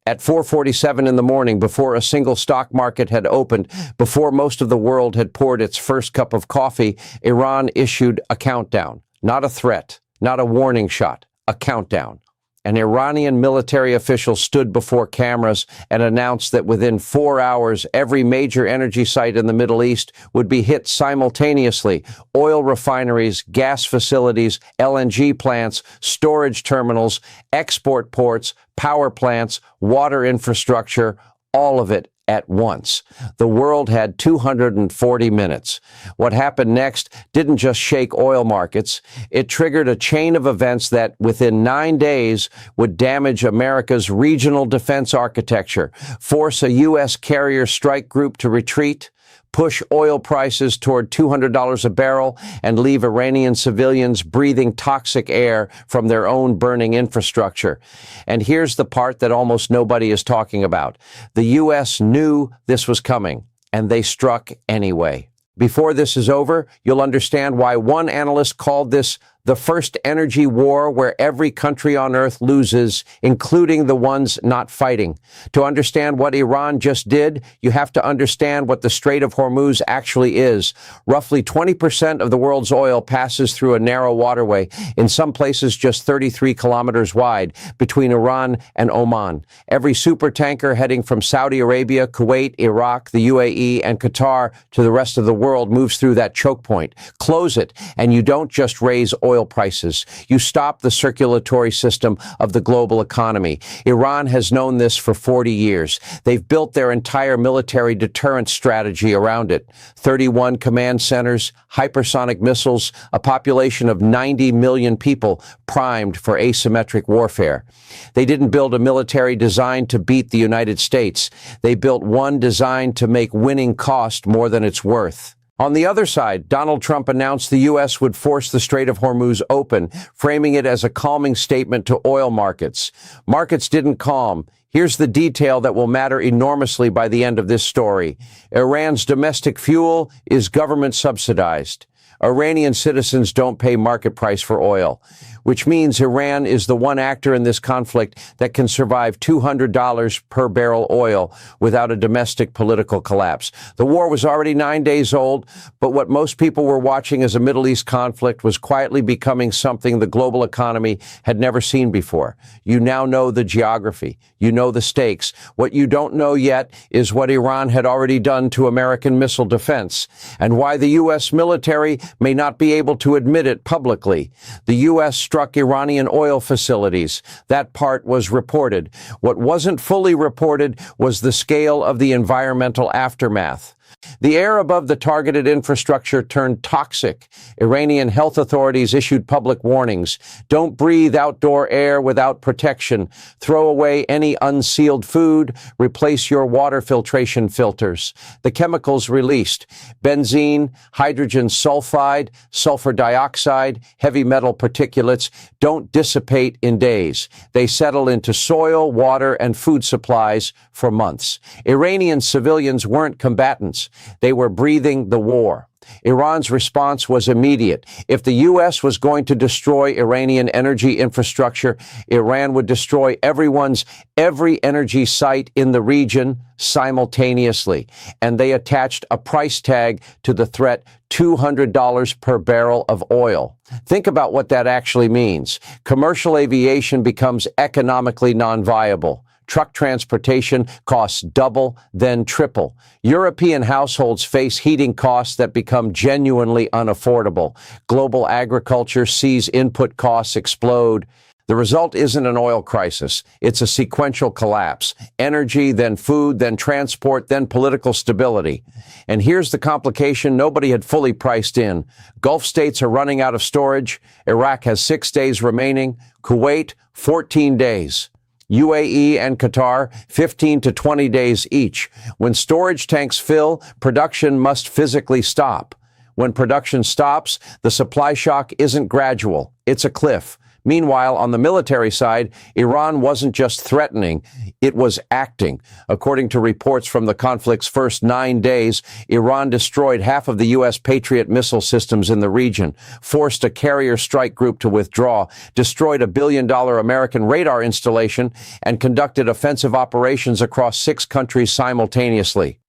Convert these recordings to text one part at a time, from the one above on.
At 4:47 in the morning, before a single stock market had opened, before most of the world had poured its first cup of coffee, Iran issued a countdown. Not a threat, not a warning shot, a countdown. An Iranian military official stood before cameras and announced that within 4 hours, every major energy site in the Middle East would be hit simultaneously. Oil refineries, gas facilities, LNG plants, storage terminals, export ports, power plants, water infrastructure, all of it at once. The world had 240 minutes. What happened next didn't just shake oil markets. It triggered a chain of events that, within 9 days, would damage America's regional defense architecture, force a U.S. carrier strike group to retreat, push oil prices toward $200 a barrel, and leave Iranian civilians breathing toxic air from their own burning infrastructure. And here's the part that almost nobody is talking about. The U.S. knew this was coming, and they struck anyway. Before this is over, you'll understand why one analyst called this the first energy war where every country on earth loses, including the ones not fighting. To understand what Iran just did, you have to understand what the Strait of Hormuz actually is. Roughly 20% of the world's oil passes through a narrow waterway, in some places just 33 kilometers wide, between Iran and Oman. Every supertanker heading from Saudi Arabia, Kuwait, Iraq, the UAE, and Qatar to the rest of the world moves through that choke point. Close it, and you don't just raise oil prices. You stop the circulatory system of the global economy. Iran has known this for 40 years. They've built their entire military deterrence strategy around it. 31 command centers, hypersonic missiles, a population of 90 million people primed for asymmetric warfare. They didn't build a military designed to beat the United States. They built one designed to make winning cost more than it's worth. On the other side, Donald Trump announced the U.S. would force the Strait of Hormuz open, framing it as a calming statement to oil markets. Markets didn't calm. Here's the detail that will matter enormously by the end of this story. Iran's domestic fuel is government subsidized. Iranian citizens don't pay market price for oil, which means Iran is the one actor in this conflict that can survive $200 per barrel oil without a domestic political collapse. The war was already 9 days old, but what most people were watching as a Middle East conflict was quietly becoming something the global economy had never seen before. You now know the geography. You know the stakes. What you don't know yet is what Iran had already done to American missile defense, and why the U.S. military may not be able to admit it publicly. The U.S. struck Iranian oil facilities. That part was reported. What wasn't fully reported was the scale of the environmental aftermath. The air above the targeted infrastructure turned toxic. Iranian health authorities issued public warnings. Don't breathe outdoor air without protection. Throw away any unsealed food. Replace your water filtration filters. The chemicals released: benzene, hydrogen sulfide, sulfur dioxide, heavy metal particulates, don't dissipate in days. They settle into soil, water, and food supplies for months. Iranian civilians weren't combatants. They were breathing the war. Iran's response was immediate. If the U.S. was going to destroy Iranian energy infrastructure, Iran would destroy every energy site in the region simultaneously. And they attached a price tag to the threat: $200 per barrel of oil. Think about what that actually means. Commercial aviation becomes economically non-viable. Truck transportation costs double, then triple. European households face heating costs that become genuinely unaffordable. Global agriculture sees input costs explode. The result isn't an oil crisis. It's a sequential collapse. Energy, then food, then transport, then political stability. And here's the complication nobody had fully priced in. Gulf states are running out of storage. Iraq has 6 days remaining. Kuwait, 14 days. UAE and Qatar, 15 to 20 days each. When storage tanks fill, production must physically stop. When production stops, the supply shock isn't gradual. It's a cliff. Meanwhile, on the military side, Iran wasn't just threatening. It was acting. According to reports from the conflict's first 9 days, Iran destroyed half of the U.S. Patriot missile systems in the region, forced a carrier strike group to withdraw, destroyed a billion-dollar American radar installation, and conducted offensive operations across 6 countries simultaneously.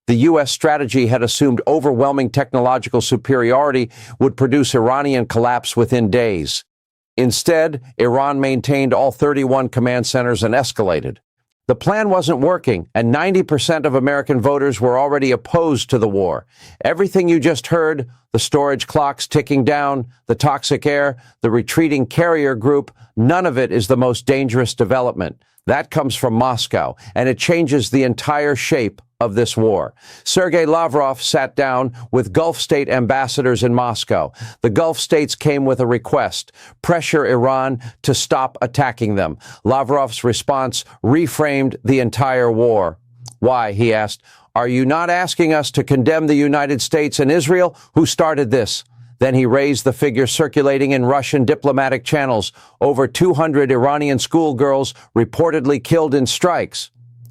The U.S. strategy had assumed overwhelming technological superiority would produce Iranian collapse within days. Instead, Iran maintained all 31 command centers and escalated. The plan wasn't working, and 90% of American voters were already opposed to the war. Everything you just heard, the storage clocks ticking down, the toxic air, the retreating carrier group, none of it is the most dangerous development. That comes from Moscow, and it changes the entire shape of this war. Sergei Lavrov sat down with Gulf state ambassadors in Moscow. The Gulf states came with a request: pressure Iran to stop attacking them. Lavrov's response reframed the entire war. Why, he asked, are you not asking us to condemn the United States and Israel, who started this? Then he raised the figure circulating in Russian diplomatic channels: over 200 Iranian schoolgirls reportedly killed in strikes.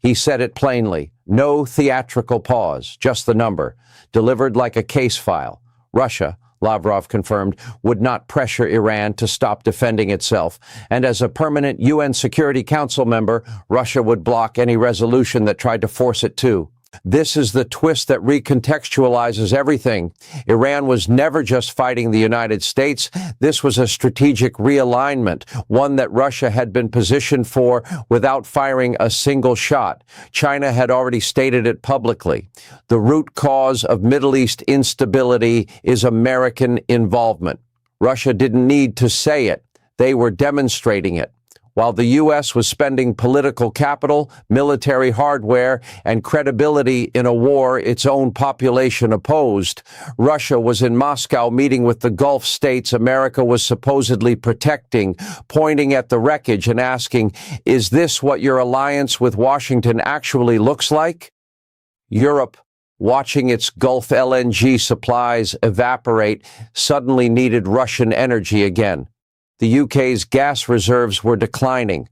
He said it plainly. No theatrical pause, just the number, delivered like a case file. Russia, Lavrov confirmed, would not pressure Iran to stop defending itself. And as a permanent UN Security Council member, Russia would block any resolution that tried to force it to. This is the twist that recontextualizes everything. Iran was never just fighting the United States. This was a strategic realignment, one that Russia had been positioned for without firing a single shot. China had already stated it publicly. The root cause of Middle East instability is American involvement. Russia didn't need to say it. They were demonstrating it. While the U.S. was spending political capital, military hardware, and credibility in a war its own population opposed, Russia was in Moscow meeting with the Gulf states America was supposedly protecting, pointing at the wreckage and asking, is this what your alliance with Washington actually looks like? Europe, watching its Gulf LNG supplies evaporate, suddenly needed Russian energy again. The UK's gas reserves were declining.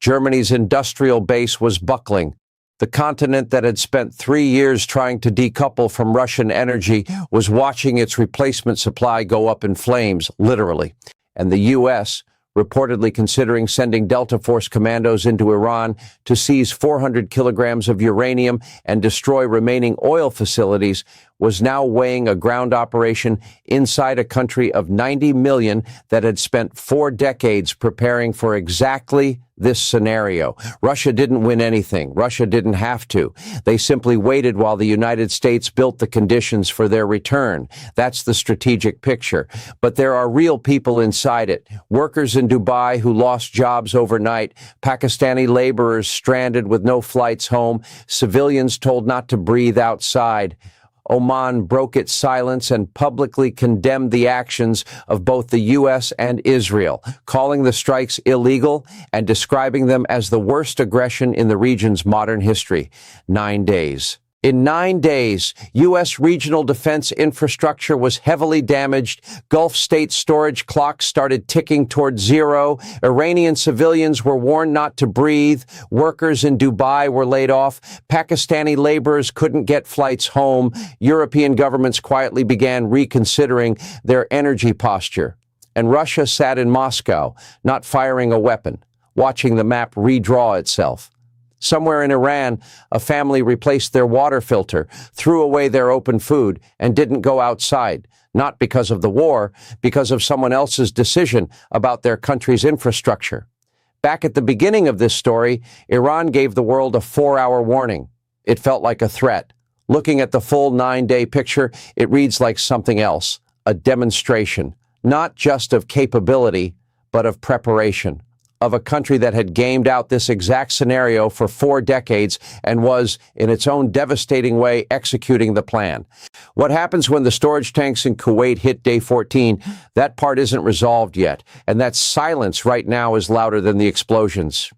Germany's industrial base was buckling. The continent that had spent 3 years trying to decouple from Russian energy was watching its replacement supply go up in flames, literally. And the U.S., reportedly considering sending Delta Force commandos into Iran to seize 400 kilograms of uranium and destroy remaining oil facilities, was now weighing a ground operation inside a country of 90 million that had spent 4 decades preparing for exactly this scenario. Russia didn't win anything. Russia didn't have to. They simply waited while the United States built the conditions for their return. That's the strategic picture. But there are real people inside it. Workers in Dubai who lost jobs overnight, Pakistani laborers stranded with no flights home, civilians told not to breathe outside. Oman broke its silence and publicly condemned the actions of both the U.S. and Israel, calling the strikes illegal and describing them as the worst aggression in the region's modern history. 9 days. In 9 days, U.S. regional defense infrastructure was heavily damaged. Gulf state storage clocks started ticking toward zero. Iranian civilians were warned not to breathe. Workers in Dubai were laid off. Pakistani laborers couldn't get flights home. European governments quietly began reconsidering their energy posture. And Russia sat in Moscow, not firing a weapon, watching the map redraw itself. Somewhere in Iran, a family replaced their water filter, threw away their open food, and didn't go outside, not because of the war, because of someone else's decision about their country's infrastructure. Back at the beginning of this story, Iran gave the world a 4-hour warning. It felt like a threat. Looking at the full 9-day picture, it reads like something else, a demonstration, not just of capability, but of preparation. Of a country that had gamed out this exact scenario for 4 decades and was, in its own devastating way, executing the plan. What happens when the storage tanks in Kuwait hit day 14? That part isn't resolved yet, and that silence right now is louder than the explosions.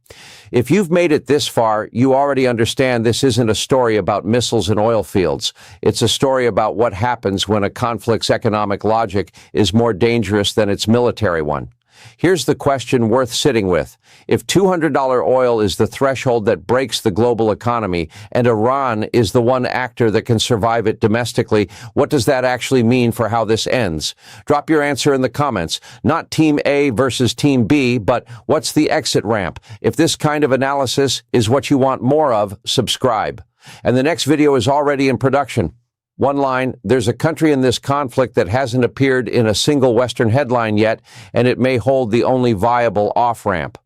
If you've made it this far, you already understand this isn't a story about missiles and oil fields. It's a story about what happens when a conflict's economic logic is more dangerous than its military one. Here's the question worth sitting with. If $200 oil is the threshold that breaks the global economy, and Iran is the one actor that can survive it domestically, what does that actually mean for how this ends? Drop your answer in the comments. Not Team A versus Team B, but what's the exit ramp? If this kind of analysis is what you want more of, subscribe. And the next video is already in production. One line, there's a country in this conflict that hasn't appeared in a single Western headline yet, and it may hold the only viable off-ramp.